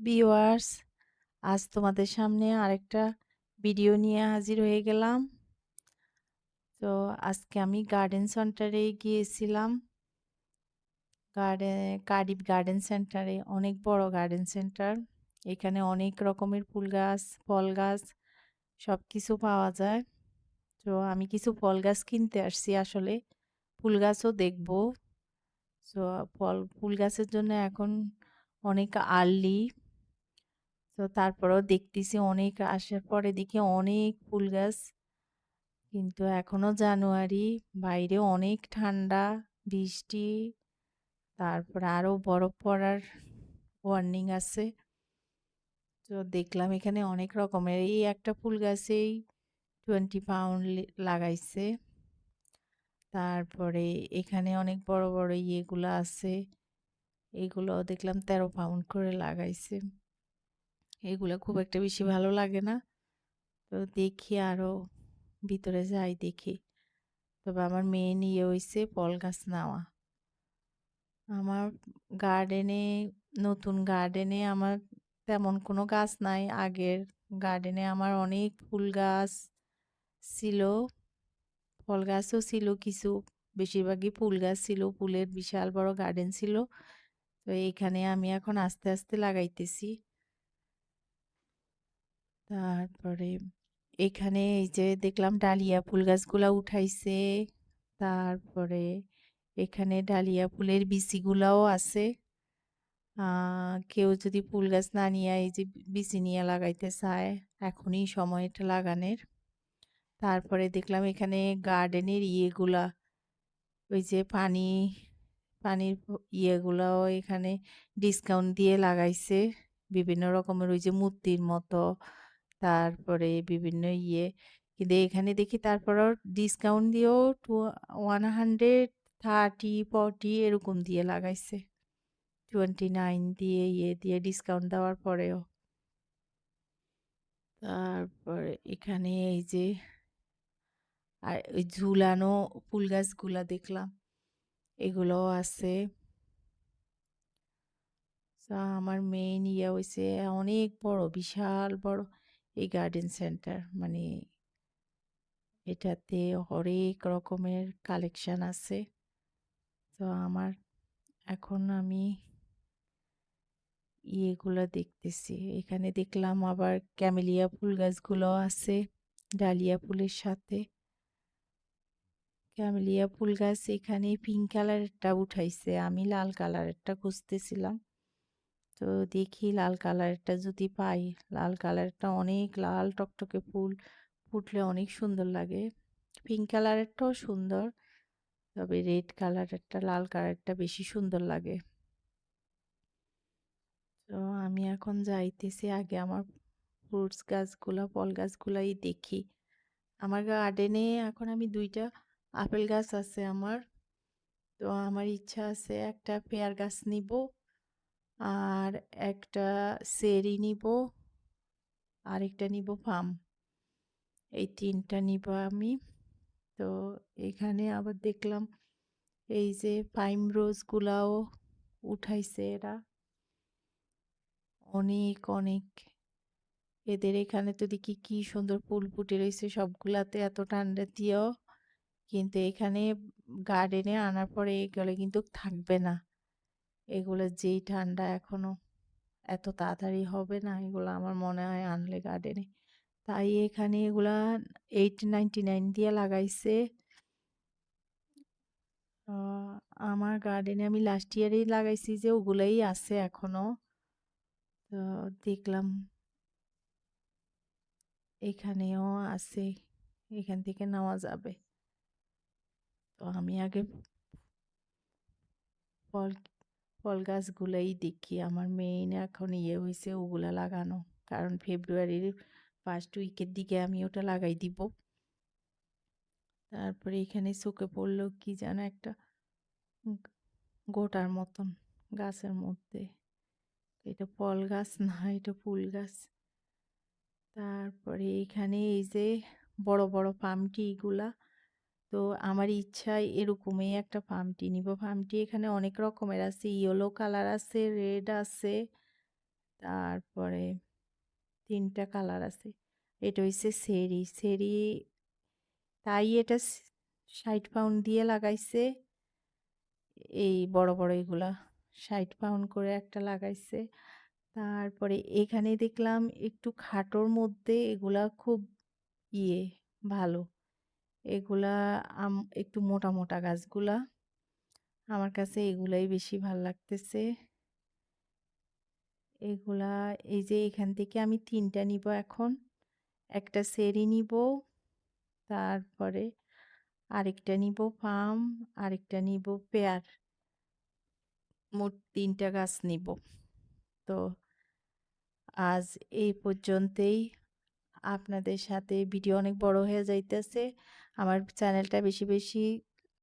Viewers, আজ তোমাদের সামনে আরেকটা ভিডিও নিয়ে হাজির হয়ে গেলাম। তো আজকে আমি গার্ডেন সেন্টারে গিয়েছিলাম। কার্ডিফ গার্ডেন সেন্টারে অনেক বড় গার্ডেন সেন্টার। এখানে অনেক রকমের ফুল গাছ, ফল গাছ সবকিছু পাওয়া যায়। তো আমি কিছু ফল গাছ কিনতে আসছি আসলে। ফুল গাছও দেখবো। তো ফুল গাছের জন্য এখন অনেক আর্লি। তো তারপরেও দেখতেছি অনেক আসার পরে দেখি অনেক ফুল গাছ, কিন্তু এখনো জানুয়ারি, বাইরে অনেক ঠান্ডা, বৃষ্টি, তারপরে আরো বরফ পড়ার ওয়ার্নিং আছে। তো দেখলাম এখানে অনেক রকমের, এই একটা ফুল গাছেই 20 পাউন্ড লাগাইছে। তারপরে এখানে অনেক বড় বড় ইয়েগুলো আছে, এগুলো দেখলাম 13 পাউন্ড করে লাগাইছে। এগুলো খুব একটা বেশি ভালো লাগে না। তো দেখি আরো ভিতরে যাই দেখি। তবে আমার মেন ইয়ে হইছে ফল গাছ নেওয়া। আমার গার্ডেনে, নতুন গার্ডেনে আমার তেমন কোনো গাছ নাই। আগের গার্ডেনে আমার অনেক ফুল গাছ ছিল, ফল গাছও ছিল কিছু, বেশিরভাগই ফুল গাছ ছিল। ফুলের বিশাল বড় গার্ডেন ছিল। তো এইখানে আমি এখন আস্তে আস্তে লাগাইতেছি। তারপরে এখানে এই যে দেখলাম ডালিয়া ফুল গাছগুলা উঠাইছে। তারপরে এখানে ডালিয়া ফুলের বিচিগুলাও আছে। কেউ যদি ফুল গাছ না নিয়ে এই যে বিচি নিয়ে লাগাইতে চায়, এখনই সময় এটা লাগানোর। তারপরে দেখলাম এখানে গার্ডেনের ইয়েগুলা, ওই যে পানির ইয়েগুলাও এখানে ডিসকাউন্ট দিয়ে লাগাইছে। বিভিন্ন রকমের ওই যে মূর্তির মতো, তারপরে বিভিন্ন ইয়ে, কিন্তু এখানে দেখি তারপরও ডিসকাউন্ট দিয়েও 130, 40 এরকম দিয়ে লাগাইছে। 29 দিয়ে ইয়ে দিয়ে ডিসকাউন্ট দেওয়ার পরেও। তারপরে এখানে এই যে আর ওই ঝুলানো ফুল গাছগুলা দেখলাম, এগুলোও আছে। আমার মেইন ইয়ে হয়েছে অনেক বড়, বিশাল বড় এই গার্ডেন সেন্টার। মানে এটাতে হরেক রকমের কালেকশন আছে। তো আমার এখন আমি ইয়েগুলো দেখতেছি। এখানে দেখলাম আবার ক্যামেলিয়া ফুল গাছগুলো আছে ডালিয়া ফুলের সাথে। ক্যামেলিয়া ফুল গাছ এখানে পিঙ্ক কালারেরটা উঠাইছে, আমি লাল কালারেরটা খুঁজতেছিলাম। তো দেখি লাল কালারেরটা যদি পাই। লাল কালারটা অনেক লাল টকটকে ফুল ফুটলে অনেক সুন্দর লাগে। পিঙ্ক কালারেরটাও সুন্দর, তবে রেড কালারেরটা, লাল কালারটা বেশি সুন্দর লাগে। তো আমি এখন যাইতেছি, আগে আমার ফ্রুটস গাছগুলা, ফল গাছগুলাই দেখি। আমার গার্ডেনে এখন আমি 2টা আপেল গাছ আছে আমার। তো আমার ইচ্ছা আছে একটা পেয়ার গাছ নিব, আর একটা চেরি নিব, আরেকটা নিব পাম। এই 3টা নিব আমি। তো এখানে আবার দেখলাম এই যে পাইম রোজ গুলাও উঠাইছে এরা, অনেক অনেক। এদের এখানে তো দেখি কি সুন্দর ফুল ফুটে রয়েছে সবগুলাতে, এত ঠান্ডা দিয়েও। কিন্তু এখানে গার্ডেনে আনার পরে এগুলো কিন্তু থাকবে না। এগুলো যেই ঠান্ডা এখনো, এত তাড়াতাড়ি হবে না এগুলো আমার মনে হয় আনলে গার্ডেনে। তাই এখানে এগুলা 8.99 দিয়ে লাগাইছে। আমার গার্ডেনে আমি লাস্ট ইয়ারেই লাগাইছি যে, ওগুলাই আছে এখনো। তো দেখলাম এখানেও আছে, এখান থেকে নেওয়া যাবে। তো আমি আগে ফল ফল গাছগুলাই দেখি। আমার মেইন এখন ইয়ে হয়েছে ওগুলা লাগানো, কারণ ফেব্রুয়ারির ফার্স্ট উইকের দিকে আমি ওটা লাগাই দিব। তারপরে এখানে চোখে পড়লো কি যেন একটা গোটার মতন গাছের মধ্যে, এটা ফল গাছ না, এটা ফুল গাছ। তারপরে এখানে এই যে বড় বড় পামটি এগুলা। তো আমার ইচ্ছা এরকমই একটা পামটি নিব। পামটি এখানে অনেক রকমের আছে, ইয়েলো কালার আছে, রেড আছে, তারপরে ৩ টা কালার আছে। এটা হইছে চেরি। চেরি তাই এটা ৬০ পাউন্ড দিয়ে লাগাইছে। এই বড়, বড় এগুলা ৬০ পাউন্ড করে একটা লাগাইছে। তারপরে এখানে দেখলাম একটু খাটোর মধ্যে এগুলা খুব ইয়ে ভালো। এগুলা একটু মোটা, মোটা গাছগুলা। আমার কাছে এগুলাই বেশি ভাল লাগতেছে। এগুলা এই যে এখান থেকে আমি ৩ টা নিবো এখন। একটা চেরি নিবো, তারপরে আরেকটা নিবো পাম, আরেকটা নিবো পেয়ার। মোট ৩ টা গাছ নিবো। তো আজ এই পর্যন্তই। আপনাদের সাথে ভিডিও অনেক বড় হয়ে যাইতেছে। আমার চ্যানেলটা বেশি বেশি